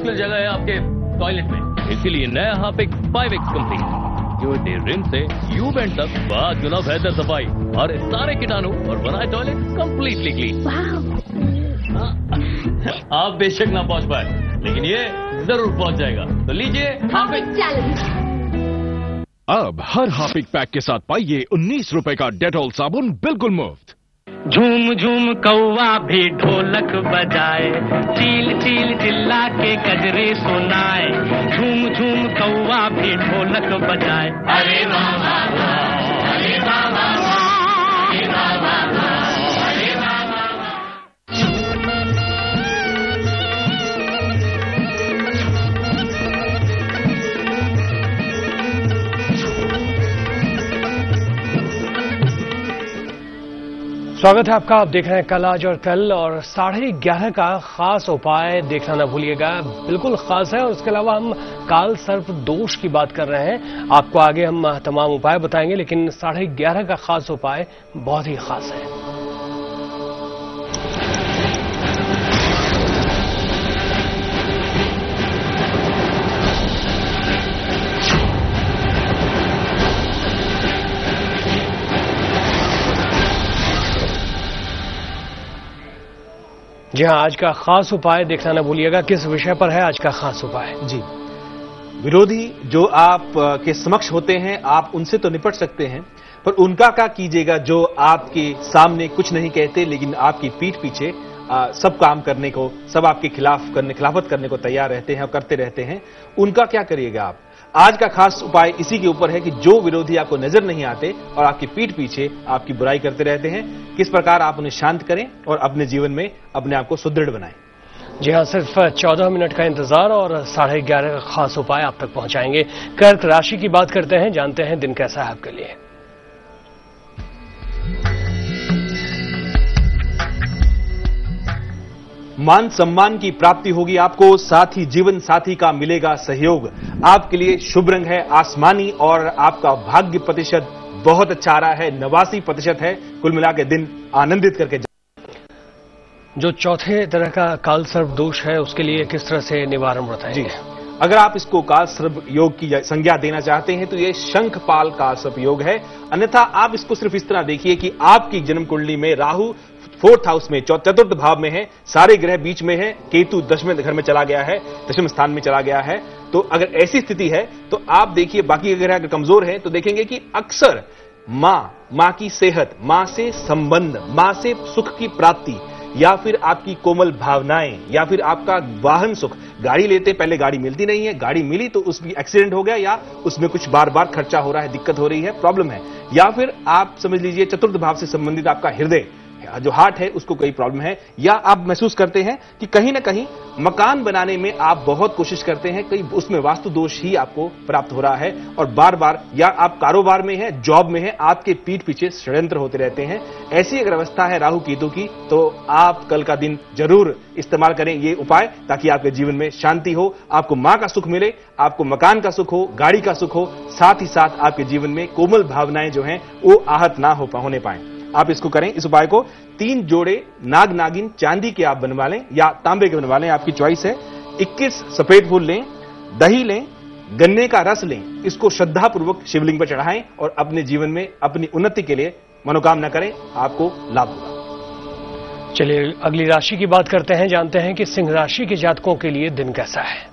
मिल जाएगा है आपके टॉयलेट में। इसीलिए नया हार्पिक 5X कंप्लीट जो डे रिम से यू बेंड तक बागुना बेहतर सफाई और सारे कीटाणु और बनाए टॉयलेट कंप्लीटली क्लीन। आप बेशक ना पहुंच पाए लेकिन ये जरूर पहुंच जाएगा। तो लीजिए हार्पिक चैलेंज। अब हर हार्पिक पैक के साथ पाइए 19 रुपए का डेटॉल साबुन बिल्कुल मुफ्त। झूम झूम कौवा भी ढोलक बजाए, चील चील चिल्ला के गजरे सुनाए। झूम झूम कौवा भी ढोलक बजाए। अरे वाह वाह वाह, अरे वाह वाह वाह, अरे वाह वाह वाह, अरे वाह वाह वाह। स्वागत है आपका। आप देख रहे हैं कल आज और कल, और 11:30 का खास उपाय देखना ना भूलिएगा, बिल्कुल खास है। और उसके अलावा हम काल सर्प दोष की बात कर रहे हैं। आपको आगे हम तमाम उपाय बताएंगे, लेकिन 11:30 का खास उपाय बहुत ही खास है। जी हाँ, आज का खास उपाय देखना न भूलिएगा। किस विषय पर है आज का खास उपाय? जी, विरोधी जो आप के समक्ष होते हैं, आप उनसे तो निपट सकते हैं, पर उनका क्या कीजिएगा जो आपके सामने कुछ नहीं कहते लेकिन आपकी पीठ पीछे सब काम करने को, सब आपके खिलाफत करने को तैयार रहते हैं और करते रहते हैं, उनका क्या करिएगा आप? आज का खास उपाय इसी के ऊपर है कि जो विरोधी आपको नजर नहीं आते और आपकी पीठ पीछे आपकी बुराई करते रहते हैं, किस प्रकार आप उन्हें शांत करें और अपने जीवन में अपने आप को सुदृढ़ बनाएं। जी हाँ, सिर्फ 14 मिनट का इंतजार और 11:30 का खास उपाय आप तक पहुंचाएंगे। कर्क राशि की बात करते हैं, जानते हैं दिन कैसा है आपके लिए। मान सम्मान की प्राप्ति होगी आपको, साथ ही जीवन साथी का मिलेगा सहयोग। आपके लिए शुभ रंग है आसमानी और आपका भाग्य प्रतिशत बहुत अच्छा आ रहा है, 89% है। कुल मिला के दिन आनंदित करके जो चौथे तरह का काल सर्प दोष है उसके लिए किस तरह से निवारण बताएंगे? अगर आप इसको काल सर्प योग की संज्ञा देना चाहते हैं तो ये शंखपाल काल सर्प योग है। अन्यथा आप इसको सिर्फ इस तरह देखिए कि आपकी जन्म कुंडली में राहु 4th हाउस में, चतुर्थ भाव में है, सारे ग्रह बीच में है, केतु 10वें घर में चला गया है, 10वें स्थान में चला गया है। तो अगर ऐसी स्थिति है तो आप देखिए, बाकी ग्रह अगर कमजोर है तो देखेंगे कि अक्सर मां की सेहत, मां से संबंध, मां से सुख की प्राप्ति, या फिर आपकी कोमल भावनाएं, या फिर आपका वाहन सुख, गाड़ी लेते पहले गाड़ी मिलती नहीं है, गाड़ी मिली तो उसमें एक्सीडेंट हो गया या उसमें कुछ बार बार खर्चा हो रहा है, दिक्कत हो रही है, प्रॉब्लम है। या फिर आप समझ लीजिए चतुर्थ भाव से संबंधित आपका हृदय, जो हार्ट है, उसको कोई प्रॉब्लम है, या आप महसूस करते हैं कि कहीं ना कहीं मकान बनाने में आप बहुत कोशिश करते हैं, कहीं उसमें वास्तु दोष ही आपको प्राप्त हो रहा है और बार बार, या आप कारोबार में है, जॉब में है, आपके पीठ पीछे षड्यंत्र होते रहते हैं। ऐसी अगर अवस्था है राहु केतु की तो आप कल का दिन जरूर इस्तेमाल करें ये उपाय, ताकि आपके जीवन में शांति हो, आपको मां का सुख मिले, आपको मकान का सुख हो, गाड़ी का सुख हो, साथ ही साथ आपके जीवन में कोमल भावनाएं जो हैं वो आहत ना होने पाए। आप इसको करें, इस उपाय को। 3 जोड़े नाग नागिन चांदी के आप बनवा लें या तांबे के बनवा लें, आपकी चॉइस है। 21 सफेद फूल लें, दही लें, गन्ने का रस लें, इसको श्रद्धापूर्वक शिवलिंग पर चढ़ाएं और अपने जीवन में अपनी उन्नति के लिए मनोकामना करें, आपको लाभ होगा। चलिए अगली राशि की बात करते हैं, जानते हैं कि सिंह राशि के जातकों के लिए दिन कैसा है।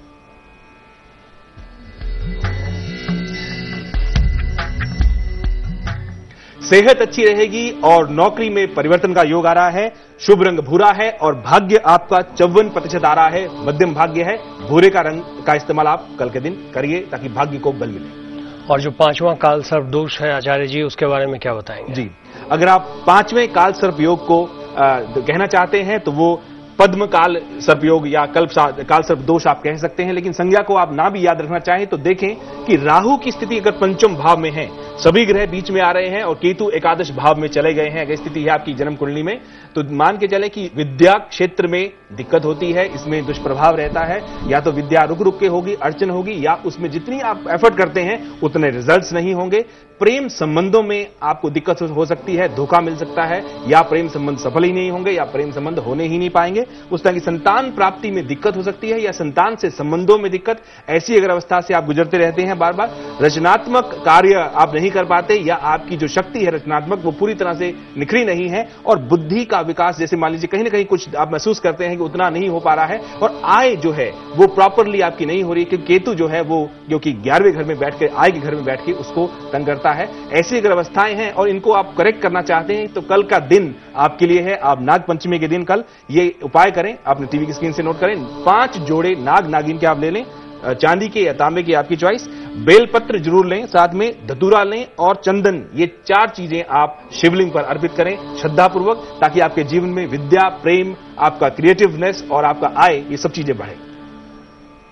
सेहत अच्छी रहेगी और नौकरी में परिवर्तन का योग आ रहा है। शुभ रंग भूरा है और भाग्य आपका 54% आ रहा है, मध्यम भाग्य है। भूरे का रंग का इस्तेमाल आप कल के दिन करिए ताकि भाग्य को बल मिले। और जो 5वां काल सर्प दोष है आचार्य जी, उसके बारे में क्या बताएंगे? जी, अगर आप 5वें काल सर्प योग को कहना चाहते हैं तो वो पद्म काल सर्प योग या काल सर्प दोष आप कह सकते हैं, लेकिन संज्ञा को आप ना भी याद रखना चाहें तो देखें कि राहु की स्थिति अगर पंचम भाव में है, सभी ग्रह बीच में आ रहे हैं और केतु एकादश भाव में चले गए हैं। अगर स्थिति है आपकी जन्म कुंडली में तो मान के चले कि विद्या क्षेत्र में दिक्कत होती है, इसमें दुष्प्रभाव रहता है। या तो विद्या रुक रुक के होगी, अड़चन होगी, या उसमें जितनी आप एफर्ट करते हैं उतने रिजल्ट्स नहीं होंगे। प्रेम संबंधों में आपको दिक्कत हो सकती है, धोखा मिल सकता है, या प्रेम संबंध सफल ही नहीं होंगे, या प्रेम संबंध होने ही नहीं पाएंगे। उस तरह की संतान प्राप्ति में दिक्कत हो सकती है, या संतान से संबंधों में दिक्कत। ऐसी अगर अवस्था से आप गुजरते रहते हैं बार बार, रचनात्मक कार्य आप नहीं कर पाते, या आपकी जो शक्ति है रचनात्मक वो पूरी तरह से निखरी नहीं है, और बुद्धि का विकास जैसे मान लीजिए कहीं ना कहीं कुछ आप महसूस करते हैं कि उतना नहीं हो पा रहा है, और आय जो है वो प्रॉपरली आपकी नहीं हो रही, क्योंकि केतु जो है वो जो कि 11वें घर में बैठ के, आय के घर में बैठ के उसको तंग करता है। ऐसी अगर अवस्थाएं हैं और इनको आप करेक्ट करना चाहते हैं तो कल का दिन आपके लिए है। आप नाग पंचमी के दिन कल ये उपाय करें, आपने टीवी की स्क्रीन से नोट करें। 5 जोड़े नाग नागिन के आप ले लें, चांदी के या तांबे की आपकी चॉइस। बेलपत्र जरूर लें, साथ में धतूरा लें और चंदन, ये 4 चीजें आप शिवलिंग पर अर्पित करें श्रद्धापूर्वक, ताकि आपके जीवन में विद्या, प्रेम, आपका क्रिएटिवनेस और आपका आय, ये सब चीजें बढ़े।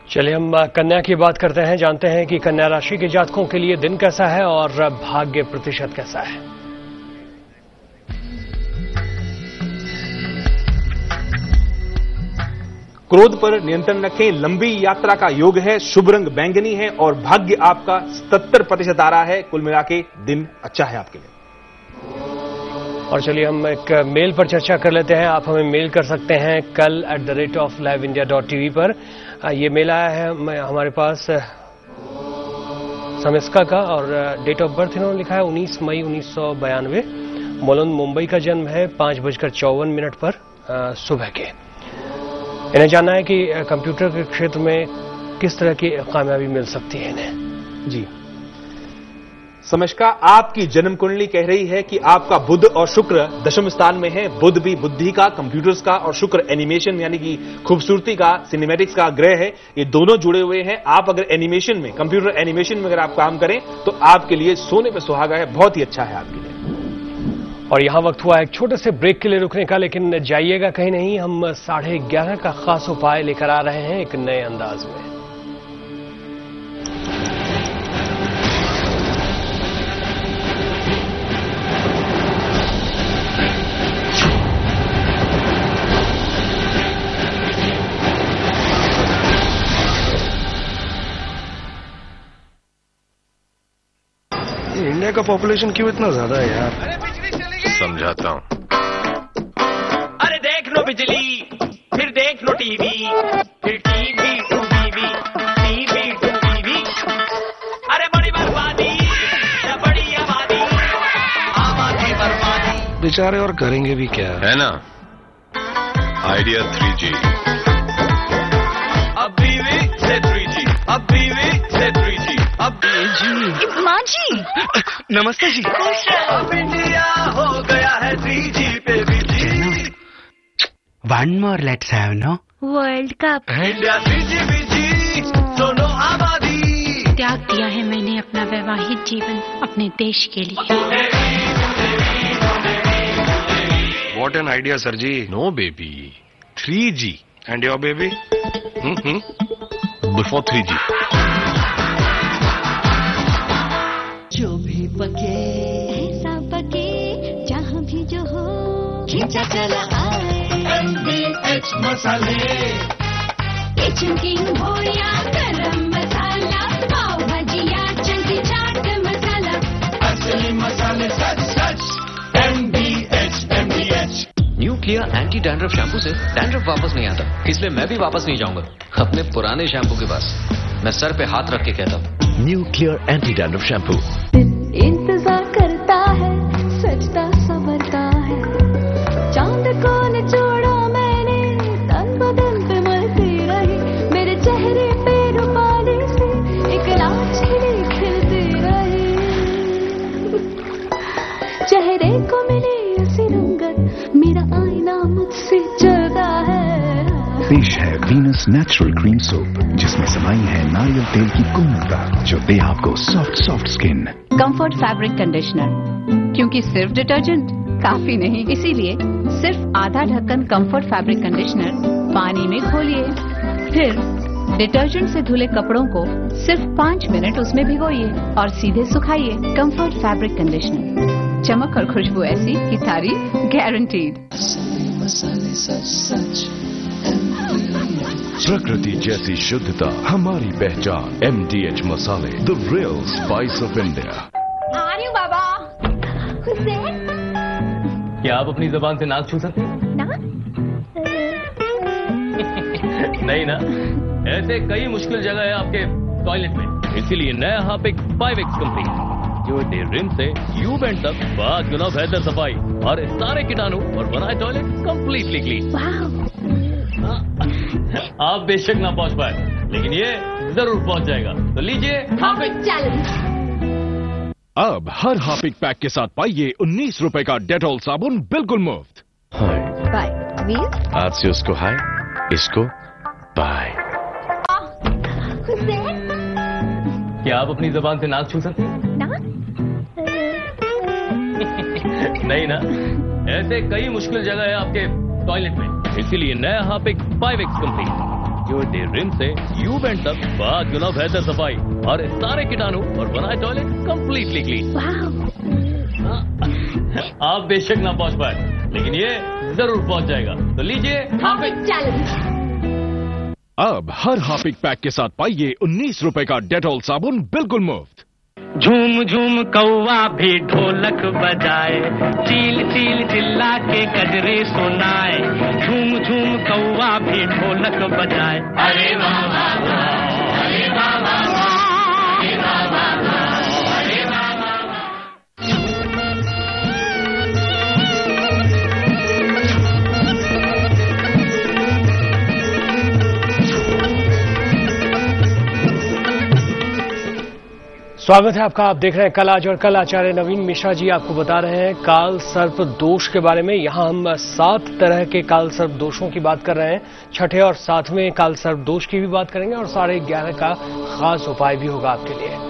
चलिए हम कन्या की बात करते हैं, जानते हैं कि कन्या राशि के जातकों के लिए दिन कैसा है और भाग्य प्रतिशत कैसा है। क्रोध पर नियंत्रण रखें, लंबी यात्रा का योग है, शुभ रंग बैंगनी है और भाग्य आपका 77% आ रहा है। कुल मिला के दिन अच्छा है आपके लिए। और चलिए हम एक मेल पर चर्चा कर लेते हैं। आप हमें मेल कर सकते हैं कल @liveindia.tv पर। ये मेल आया है हमारे पास समिस्का का, और डेट ऑफ बर्थ इन्होंने लिखा है 19 मई 1992। मोलन मुंबई का जन्म है 5:54 पर सुबह के। इन्हें जानना है कि कंप्यूटर के क्षेत्र में किस तरह की कामयाबी मिल सकती है इन्हें। जी समझका, आपकी जन्म कुंडली कह रही है कि आपका बुध और शुक्र दशम स्थान में है। बुध भी बुद्धि का, कंप्यूटर्स का, और शुक्र एनिमेशन यानी कि खूबसूरती का, सिनेमैटिक्स का ग्रह है। ये दोनों जुड़े हुए हैं। आप अगर एनिमेशन में, कंप्यूटर एनिमेशन में अगर आप काम करें तो आपके लिए सोने पे सुहागा है, बहुत ही अच्छा है आपके लिए। और यहां वक्त हुआ एक छोटे से ब्रेक के लिए रुकने का, लेकिन जाइएगा कहीं नहीं। हम 11:30 का खास उपाय लेकर आ रहे हैं एक नए अंदाज में। इंडिया का पॉपुलेशन क्यों इतना ज्यादा है यार? समझाता हूँ। अरे देख लो बिजली, फिर देख लो टीवी, फिर TV to TV, TV to TV. अरे बड़ी बर्बादी, बड़ी आबादी, आबादी बर्बादी। बेचारे और करेंगे भी क्या है ना? Idea 3G। अब बीवी से 3G, अब बीवी से 3G, अब जी माँ जी। नमस्ते जी। अब इंडिया हो गया है 3G पे busy. One more, let's have no. World cup. India 3G busy, सुनो आबादी। त्याग दिया है मैंने अपना वैवाहिक जीवन अपने देश के लिए। What an idea, sir ji. No baby, 3G And your baby? before 3G। जो भी पके ऐसा पके, जहाँ भी जो हो खींचा चला आए। MBH मसाले, किचन किंग हो या गरम मसाला, पाव भाजिया चंकी चाट मसाला, असली मसाले सच सच। MBH। New clear anti dandruff shampoo से डैंड्रफ वापस नहीं आता, इसलिए मैं भी वापस नहीं जाऊंगा अपने पुराने शैम्पू के पास। मैं सर पे हाथ रख के कहता हूँ, new clear anti dandruff shampoo. इंतजार करता है, सजता संवरता है, चांद को निचोड़ा मैंने, तन बदन पे मलती रही, मेरे चेहरे पे रूपाली से एक लाज खिलती रही। चेहरे को मिली ऐसी रंगत, मेरा आईना मुझसे जलता है। पेश है वीनस नेचुरल क्रीम सोप, जिसमें समाई है नारियल तेल की कोमलता, जो दे आपको soft skin. Comfort fabric conditioner, क्योंकि सिर्फ डिटर्जेंट काफी नहीं, इसीलिए सिर्फ आधा ढक्कन कंफर्ट फैब्रिक कंडीशनर पानी में घोलिए, फिर डिटर्जेंट से धुले कपड़ों को सिर्फ 5 मिनट उसमें भिगोइए और सीधे सुखाइए। कंफर्ट फैब्रिक कंडीशनर, चमक और खुशबू ऐसी कि तारीफ गारंटीड। प्रकृति जैसी शुद्धता हमारी पहचान। MDH मसाले, the real spice of India. आ रही हूँ बाबा। क्या आप अपनी जुबान से नाक छू सकते हैं? ना? नहीं ना? ऐसे कई मुश्किल जगह है आपके टॉयलेट में, इसीलिए नया हार्पिक 5X कंप्लीट, जो रिम से यू बेंड तक 5 गुना बेहतर सफाई और सारे कीटाणु और बनाए टॉयलेट कंप्लीटली क्लीन। आप बेशक ना पहुंच पाए, लेकिन ये जरूर पहुंच जाएगा। तो लीजिए हार्पिक चैलेंज। अब हर हार्पिक पैक के साथ पाइए 19 रुपए का डेटॉल साबुन बिल्कुल मुफ्त। हाय, बाय। मीन्स? आज से उसको हाय, इसको बाय। क्या आप अपनी जुबान से नाक छू सकते हैं? ना? नहीं ना? ऐसे कई मुश्किल जगह है आपके टॉयलेट में, इसीलिए नया हार्पिक 5X कंप्लीट, जो रिम से यू बेंड तक 5 गुना बेहतर सफाई और सारे कीटाणु और बनाए टॉयलेट कंप्लीटली क्लीन। आप बेशक ना पहुंच पाए, लेकिन ये जरूर पहुंच जाएगा। तो लीजिए हार्पिक चैलेंज। अब हर हार्पिक पैक के साथ पाइए 19 रुपए का डेटॉल साबुन बिल्कुल मुफ्त। झूम झूम कौवा भी ढोलक बजाए, चील चील चिल्ला के कजरे सुनाए। झूम झूम कौवा भी ढोलक बजाए। अरे वाह वाह वाह, अरे वाह वाह वाह, अरे वाह वाह वाह, अरे वाह वाह वाह। स्वागत है आपका। आप देख रहे हैं कल आज, और कल आचार्य नवीन मिश्रा जी आपको बता रहे हैं काल सर्प दोष के बारे में। यहां हम 7 तरह के काल सर्प दोषों की बात कर रहे हैं। छठे और 7वें काल सर्प दोष की भी बात करेंगे और 11:30 का खास उपाय भी होगा आपके लिए।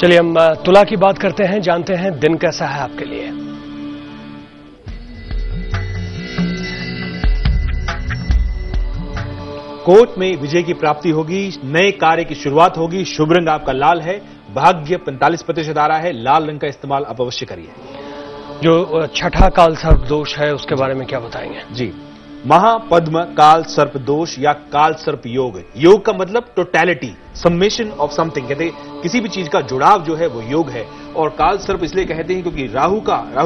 चलिए हम तुला की बात करते हैं, जानते हैं दिन कैसा है आपके लिए। कोर्ट में विजय की प्राप्ति होगी, नए कार्य की शुरुआत होगी। शुभ रंग आपका लाल है, भाग्य 45% आ रहा है। लाल रंग का इस्तेमाल आप अवश्य करिए। जो छठा काल सर्प दोष है उसके बारे में क्या बताएंगे? जी, महापद्म काल सर्प दोष या काल सर्प योग। योग का मतलब टोटैलिटी, सम्मेशन ऑफ समथिंग। कहते हैं किसी भी चीज का जुड़ाव जो है वो योग है। और काल सर्प इसलिए कहते हैं क्योंकि राहु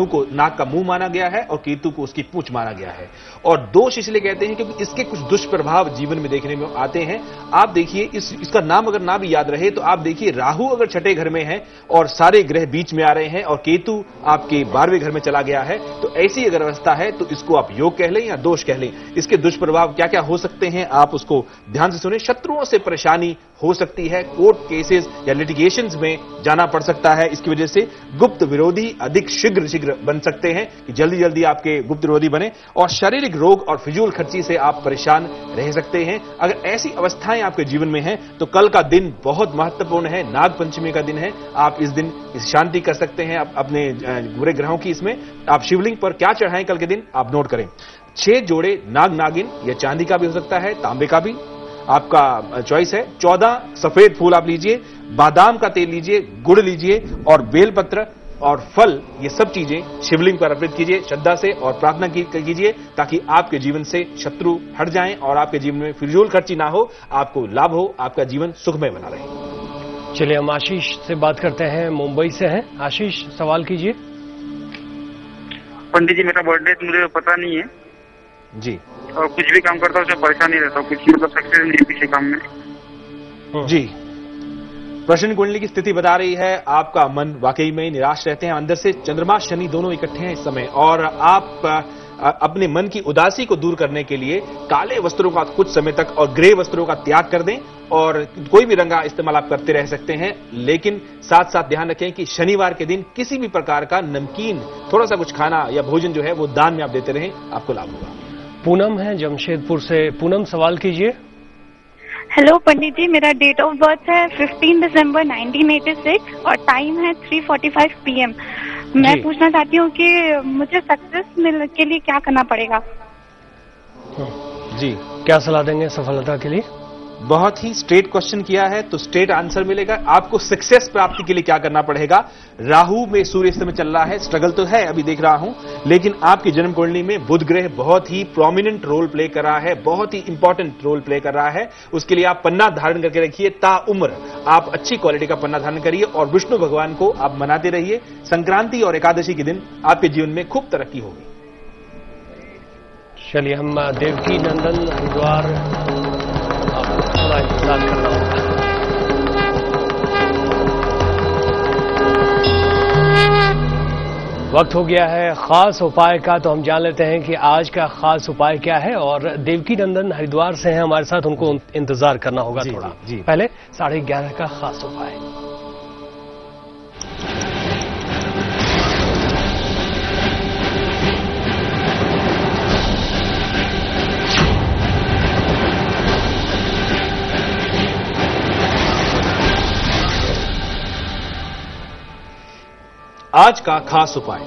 को नाक का मुंह माना गया है और केतु को उसकी पूंछ माना गया है। और दोष इसलिए कहते हैं क्योंकि इसके कुछ दुष्प्रभाव जीवन में देखने में आते हैं। आप देखिए, इसका नाम अगर ना भी याद रहे तो आप देखिए, राहु अगर छठे घर में है और सारे ग्रह बीच में आ रहे हैं और केतु आपके 12वें घर में चला गया है, तो ऐसी अगर अवस्था है तो इसको आप योग कह लें या दोष कह लें। इसके दुष्प्रभाव क्या क्या हो सकते हैं आप उसको ध्यान से सुने। शत्रुओं से परेशानी हो सकती है, कोर्ट केसेस या लिटिगेशंस में जाना पड़ सकता है। इसकी वजह से गुप्त विरोधी अधिक शीघ्र बन सकते हैं कि जल्दी जल्दी आपके गुप्त विरोधी बने। और शारीरिक रोग और फिजूल खर्ची से आप परेशान रह सकते हैं। अगर ऐसी अवस्थाएं आपके जीवन में हैं तो कल का दिन बहुत महत्वपूर्ण है। नाग पंचमी का दिन है। आप इस दिन शांति कर सकते हैं अपने बुरे ग्रहों की। इसमें आप शिवलिंग पर क्या चढ़ाएं कल के दिन आप नोट करें। 6 जोड़े नाग नागिन, या चांदी का भी हो सकता है, तांबे का भी, आपका चॉइस है। 14 सफेद फूल आप लीजिए, बादाम का तेल लीजिए, गुड़ लीजिए और बेलपत्र और फल, ये सब चीजें शिवलिंग पर अर्पित कीजिए श्रद्धा से और प्रार्थना कीजिए ताकि आपके जीवन से शत्रु हट जाएं और आपके जीवन में फिजूल खर्ची ना हो, आपको लाभ हो, आपका जीवन सुखमय बना रहे। चलिए हम आशीष से बात करते हैं, मुंबई से हैं। आशीष, सवाल कीजिए। पंडित जी, मेरा बर्थडे मुझे पता नहीं है जी, और कुछ भी काम करता हूँ उसमें परेशानी रहता हूँ, कुछ मतलब सक्सेस नहीं किसी काम में। जी, प्रश्न कुंडली की स्थिति बता रही है आपका मन वाकई में निराश रहते हैं। अंदर से चंद्रमा शनि दोनों इकट्ठे हैं इस समय, और आप अपने मन की उदासी को दूर करने के लिए काले वस्त्रों का कुछ समय तक और ग्रे वस्त्रों का त्याग कर दें। और कोई भी रंग का इस्तेमाल आप करते रह सकते हैं, लेकिन साथ साथ ध्यान रखें कि शनिवार के दिन किसी भी प्रकार का नमकीन थोड़ा सा कुछ खाना या भोजन जो है वो दान में आप देते रहें, आपको लाभ होगा। पूनम है जमशेदपुर से। पूनम, सवाल कीजिए। हेलो पंडित जी, मेरा डेट ऑफ बर्थ है 15 दिसंबर 1986 और टाइम है 3:45 PM। मैं पूछना चाहती हूँ कि मुझे सक्सेस मिलने के लिए क्या करना पड़ेगा। जी, क्या सलाह देंगे सफलता के लिए? बहुत ही स्ट्रेट क्वेश्चन किया है तो स्ट्रेट आंसर मिलेगा। आपको सक्सेस प्राप्ति के लिए क्या करना पड़ेगा? राहु में सूर्य इस समय चल रहा है, स्ट्रगल तो है, अभी देख रहा हूं, लेकिन आपकी जन्म कुंडली में बुध ग्रह बहुत ही प्रोमिनेंट रोल प्ले कर रहा है, बहुत ही इंपॉर्टेंट रोल प्ले कर रहा है। उसके लिए आप पन्ना धारण करके रखिए, ताउम्र आप अच्छी क्वालिटी का पन्ना धारण करिए और विष्णु भगवान को आप मनाते रहिए। संक्रांति और एकादशी के दिन आपके जीवन में खूब तरक्की होगी। चलिए, हम देवकी नंदन हरिद्वार, आपको थोड़ा इंतजार करना होगा। वक्त हो गया है खास उपाय का, तो हम जान लेते हैं कि आज का खास उपाय क्या है। और देवकी नंदन हरिद्वार से हैं हमारे साथ, उनको इंतजार करना होगा थोड़ा। पहले 11:30 का खास उपाय। आज का खास उपाय।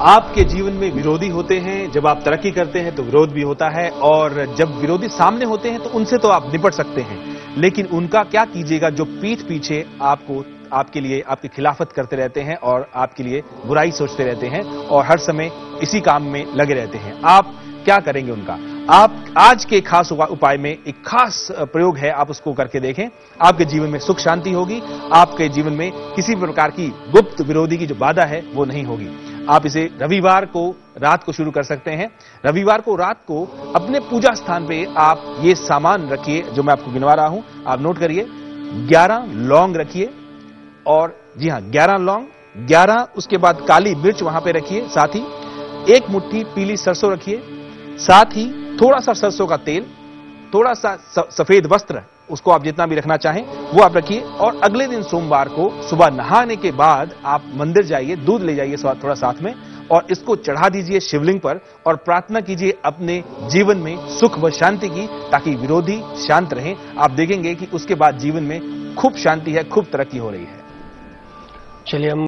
आपके जीवन में विरोधी होते हैं, जब आप तरक्की करते हैं तो विरोध भी होता है, और जब विरोधी सामने होते हैं तो उनसे तो आप निपट सकते हैं, लेकिन उनका क्या कीजिएगा जो पीठ पीछे आपके लिए आपकी खिलाफत करते रहते हैं और आपके लिए बुराई सोचते रहते हैं और हर समय इसी काम में लगे रहते हैं। आप क्या करेंगे उनका? आप आज के खास उपाय में एक खास प्रयोग है, आप उसको करके देखें। आपके जीवन में सुख शांति होगी, आपके जीवन में किसी प्रकार की गुप्त विरोधी की जो बाधा है वो नहीं होगी। आप इसे रविवार को रात को शुरू कर सकते हैं। रविवार को रात को अपने पूजा स्थान पे आप ये सामान रखिए जो मैं आपको गिनवा रहा हूं, आप नोट करिए। 11 लौंग रखिए, और जी हां 11 लौंग, 11 उसके बाद काली मिर्च वहां पे रखिए, साथ ही 1 मुट्ठी पीली सरसों रखिए, साथ ही थोड़ा सा सरसों का तेल, थोड़ा सा सफेद वस्त्र, उसको आप जितना भी रखना चाहें वो आप रखिए। और अगले दिन सोमवार को सुबह नहाने के बाद आप मंदिर जाइए, दूध ले जाइए थोड़ा साथ में, और इसको चढ़ा दीजिए शिवलिंग पर और प्रार्थना कीजिए अपने जीवन में सुख व शांति की, ताकि विरोधी शांत रहें। आप देखेंगे कि उसके बाद जीवन में खूब शांति है, खूब तरक्की हो रही है। चलिए, हम